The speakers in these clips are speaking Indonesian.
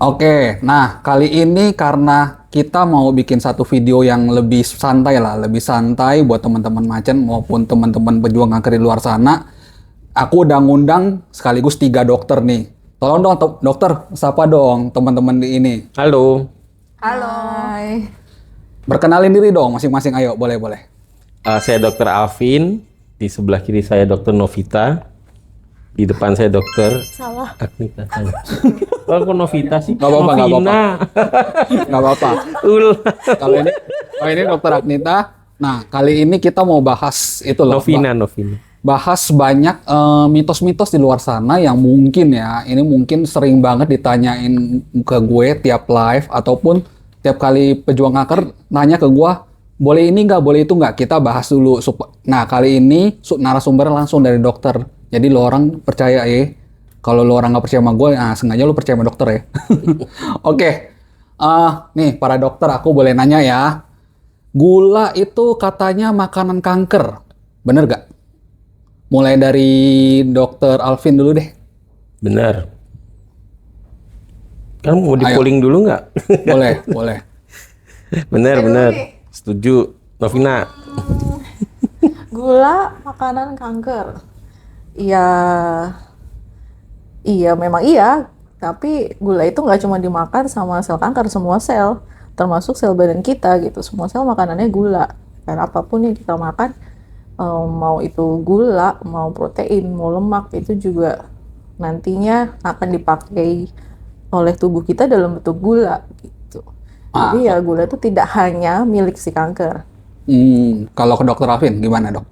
Oke, nah kali ini karena kita mau bikin satu video yang lebih santai lah, lebih santai buat teman-teman Macan maupun teman-teman pejuang kanker di luar sana. Aku udah ngundang sekaligus 3 dokter nih. Tolong dong dokter, sapa dong teman-teman di ini. Halo, Halo. Hai. Berkenalin diri dong masing-masing, ayo boleh. saya Dr. Alvin. Di sebelah kiri saya Dr. Novita. Di depan saya Dr. Salah. Agnita. Oh, kok Novita sih? Nggak apa-apa, nggak Novina. Nggak apa-apa. Kalau ini dokter Agnita. Nah, kali ini kita mau bahas itu loh. Novina. Bahas banyak mitos-mitos di luar sana yang mungkin ya, ini mungkin sering banget ditanyain ke gue tiap live ataupun tiap kali pejuang kanker nanya ke gue, boleh ini nggak, boleh itu nggak, kita bahas dulu. Nah kali ini narasumber langsung dari dokter, jadi lo orang percaya ya, kalau lo orang nggak percaya sama gue, nah sengaja lo percaya sama dokter ya. Oke, nih para dokter aku boleh nanya ya, gula itu katanya makanan kanker, bener gak? Mulai dari dokter Alvin dulu deh. Benar. Kan mau di-polling dulu nggak? Boleh. Benar. Setuju. Novina. Gula makanan kanker. Iya memang iya. Tapi gula itu nggak cuma dimakan sama sel kanker, semua sel, termasuk sel badan kita gitu. Semua sel makanannya gula. Dan apapun yang kita makan, mau itu gula, mau protein, mau lemak, itu juga nantinya akan dipakai oleh tubuh kita dalam bentuk gula gitu. Jadi ya gula itu tidak hanya milik si kanker. Kalau ke dokter Alvin gimana dok?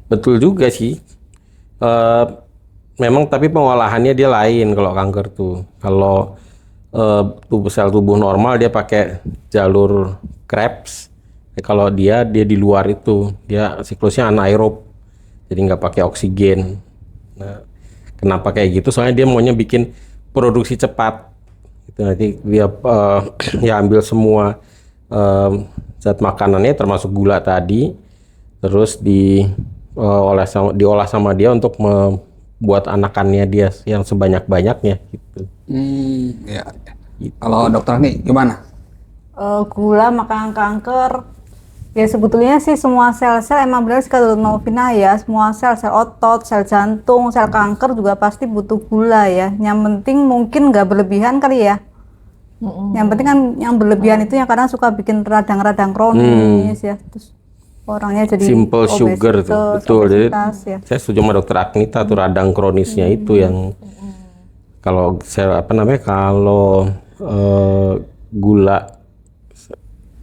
Betul juga sih. Memang tapi pengolahannya dia lain kalau kanker tuh. Kalau sel tubuh normal dia pakai jalur Krebs. Kalau dia di luar itu, dia siklusnya anaerob, jadi nggak pakai oksigen. Nah, kenapa kayak gitu? Soalnya dia maunya bikin produksi cepat. Itu nanti dia ya ambil semua zat makanannya, termasuk gula tadi, terus diolah sama dia untuk membuat anakannya dia yang sebanyak-banyaknya. Gitu. Ya. Kalau dokter nih gimana? Gula makanan kanker. Ya sebetulnya sih semua sel-sel emang benar sekali Novina ya, semua sel otot, sel jantung, sel kanker juga pasti butuh gula ya. Yang penting mungkin nggak berlebihan kali ya. Yang penting kan yang berlebihan itu yang kadang suka bikin radang-radang kronis ya. Terus orangnya jadi Simple sugar tuh, betul. Jadi ya. saya setuju sama dokter Agnita tuh radang kronisnya itu yang kalau kalau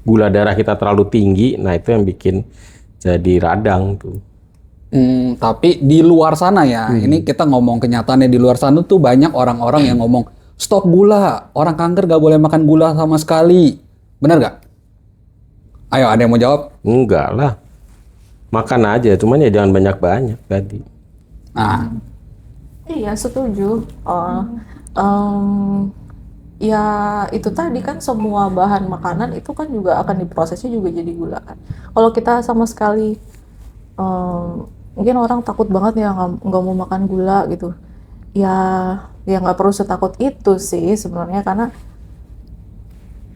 gula darah kita terlalu tinggi, nah itu yang bikin jadi radang tuh. Tapi di luar sana ya, ini kita ngomong kenyataannya di luar sana tuh banyak orang-orang yang ngomong stop gula, orang kanker gak boleh makan gula sama sekali, bener gak? Ayo ada yang mau jawab? Enggak lah, makan aja, cuman ya jangan banyak-banyak tadi. Nah, Iya setuju. Ya itu tadi kan semua bahan makanan itu kan juga akan diprosesnya juga jadi gula kan. Kalau kita sama sekali mungkin orang takut banget ya nggak mau makan gula gitu. Ya nggak perlu setakut itu sih sebenarnya, karena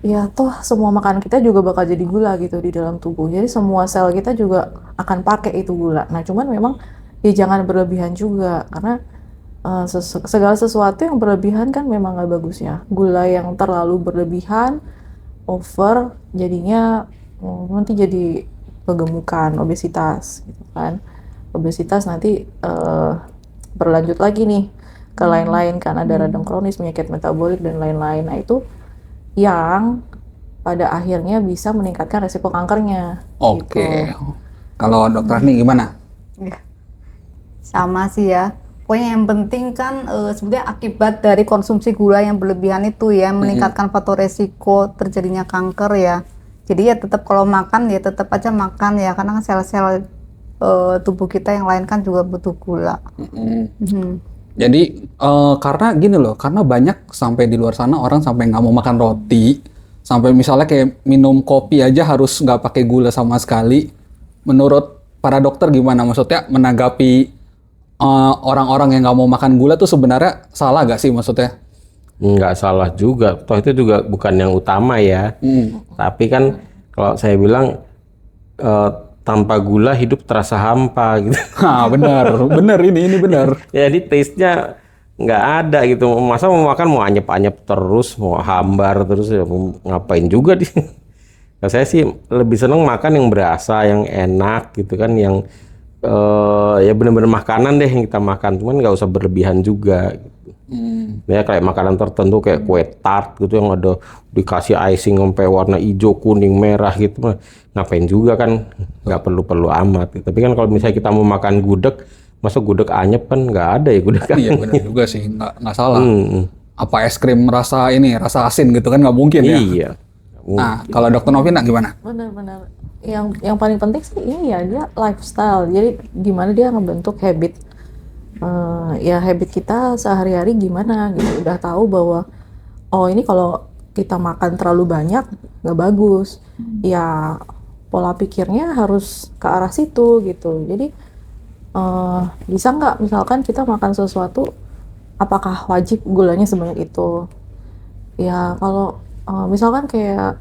ya toh semua makanan kita juga bakal jadi gula gitu di dalam tubuh. Jadi semua sel kita juga akan pakai itu gula. Nah cuman memang ya jangan berlebihan juga, karena segala sesuatu yang berlebihan kan memang nggak bagus ya. Gula yang terlalu berlebihan, over, jadinya nanti jadi kegemukan, obesitas gitu kan. Obesitas nanti berlanjut lagi nih ke lain-lain kan, ada radang kronis, penyakit metabolik dan lain-lain. Nah itu yang pada akhirnya bisa meningkatkan resiko kankernya. oke. Gitu. Kalau dokter nih gimana? Ya. Sama sih ya. Pokoknya yang penting kan sebenarnya akibat dari konsumsi gula yang berlebihan itu ya meningkatkan faktor resiko terjadinya kanker ya. Jadi ya tetap kalau makan ya tetap aja makan ya, karena sel-sel tubuh kita yang lain kan juga butuh gula. Jadi karena gini loh, karena banyak sampai di luar sana orang sampai nggak mau makan roti, sampai misalnya kayak minum kopi aja harus nggak pakai gula sama sekali. Menurut para dokter gimana? Maksudnya menanggapi orang-orang yang nggak mau makan gula tuh sebenarnya salah gak sih maksudnya? nggak salah juga. Toh itu juga bukan yang utama ya. Tapi kan kalau saya bilang tanpa gula hidup terasa hampa gitu. Benar ini benar. Jadi taste-nya nggak ada gitu. Masa mau makan mau anyep-anyep terus, mau hambar terus ya mau ngapain juga di. Nah, saya sih lebih seneng makan yang berasa, yang enak gitu kan, yang ya bener-bener makanan deh yang kita makan, cuman nggak usah berlebihan juga gitu. Ya kayak makanan tertentu kayak kue tart gitu yang ada dikasih icing sampai warna hijau, kuning, merah gitu, ngapain juga kan, nggak perlu amat gitu. Tapi kan kalau misalnya kita mau makan gudeg, masa gudeg anyep kan nggak ada ya gudeg kan. Iya benar juga sih, nggak salah. Apa es krim rasa asin gitu kan nggak mungkin ya. Iya. Nah, kalau Dokter Novina gimana? Benar-benar. Yang paling penting sih ini ya dia lifestyle. Jadi gimana dia ngebentuk habit. Ya habit kita sehari-hari gimana gitu. Udah tahu bahwa oh ini kalau kita makan terlalu banyak nggak bagus. Ya pola pikirnya harus ke arah situ gitu. Jadi bisa nggak misalkan kita makan sesuatu, apakah wajib gulanya sebanyak itu? Ya kalau misalkan kayak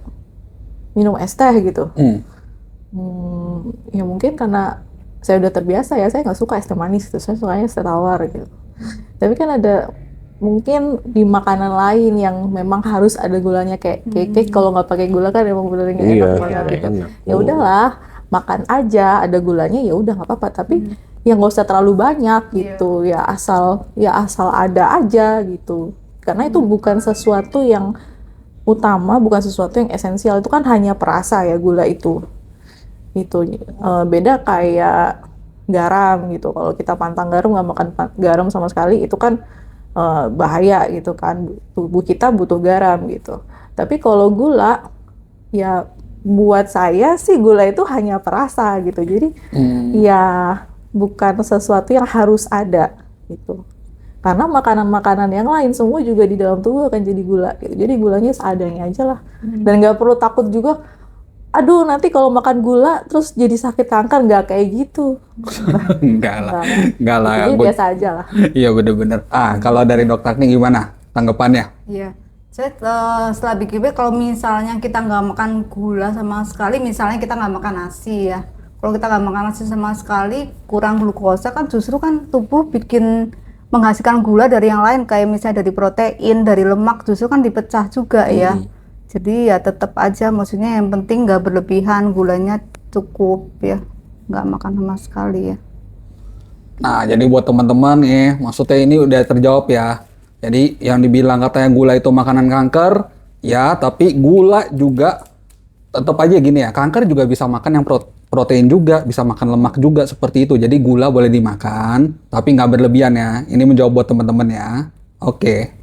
minum es teh gitu, ya mungkin karena saya udah terbiasa ya, saya nggak suka es teh manis gitu, saya sukanya es teh tawar gitu. Tapi kan ada mungkin di makanan lain yang memang harus ada gulanya kayak cake, kalau nggak pakai gula kan emang bener nggak enak banget gitu. enak. Ya udahlah, makan aja, ada gulanya ya udah nggak apa-apa, tapi yang nggak usah terlalu banyak gitu, ya asal ada aja gitu. Karena itu bukan sesuatu yang utama, bukan sesuatu yang esensial, itu kan hanya perasa ya gula itu beda kayak garam gitu. Kalau kita pantang garam, nggak makan garam sama sekali, itu kan bahaya gitu kan, tubuh kita butuh garam gitu. Tapi kalau gula ya buat saya sih gula itu hanya perasa gitu, jadi ya bukan sesuatu yang harus ada gitu. Karena makanan-makanan yang lain semua juga di dalam tubuh akan jadi gula gitu. Jadi gulanya seadanya aja lah. Dan nggak perlu takut juga, aduh nanti kalau makan gula terus jadi sakit kanker, nggak kayak gitu. Enggak lah. Jadi biasa aja lah. Iya bener-bener. Kalau dari dokter nih gimana tanggapannya? Iya, saya setelah pikir kalau misalnya kita nggak makan gula sama sekali, misalnya kita nggak makan nasi ya. Kalau kita nggak makan nasi sama sekali, kurang glukosa kan justru kan tubuh bikin menghasilkan gula dari yang lain, kayak misalnya dari protein, dari lemak, justru kan dipecah juga ya. Jadi ya tetap aja, maksudnya yang penting nggak berlebihan, gulanya cukup ya, nggak makan sama sekali ya. Nah, jadi buat teman-teman nih, maksudnya ini udah terjawab ya. Jadi yang dibilang katanya gula itu makanan kanker, ya tapi gula juga tetap aja gini ya, kanker juga bisa makan yang protein juga, bisa makan lemak juga seperti itu. Jadi gula boleh dimakan, tapi nggak berlebihan ya. Ini menjawab buat teman-teman ya. Oke.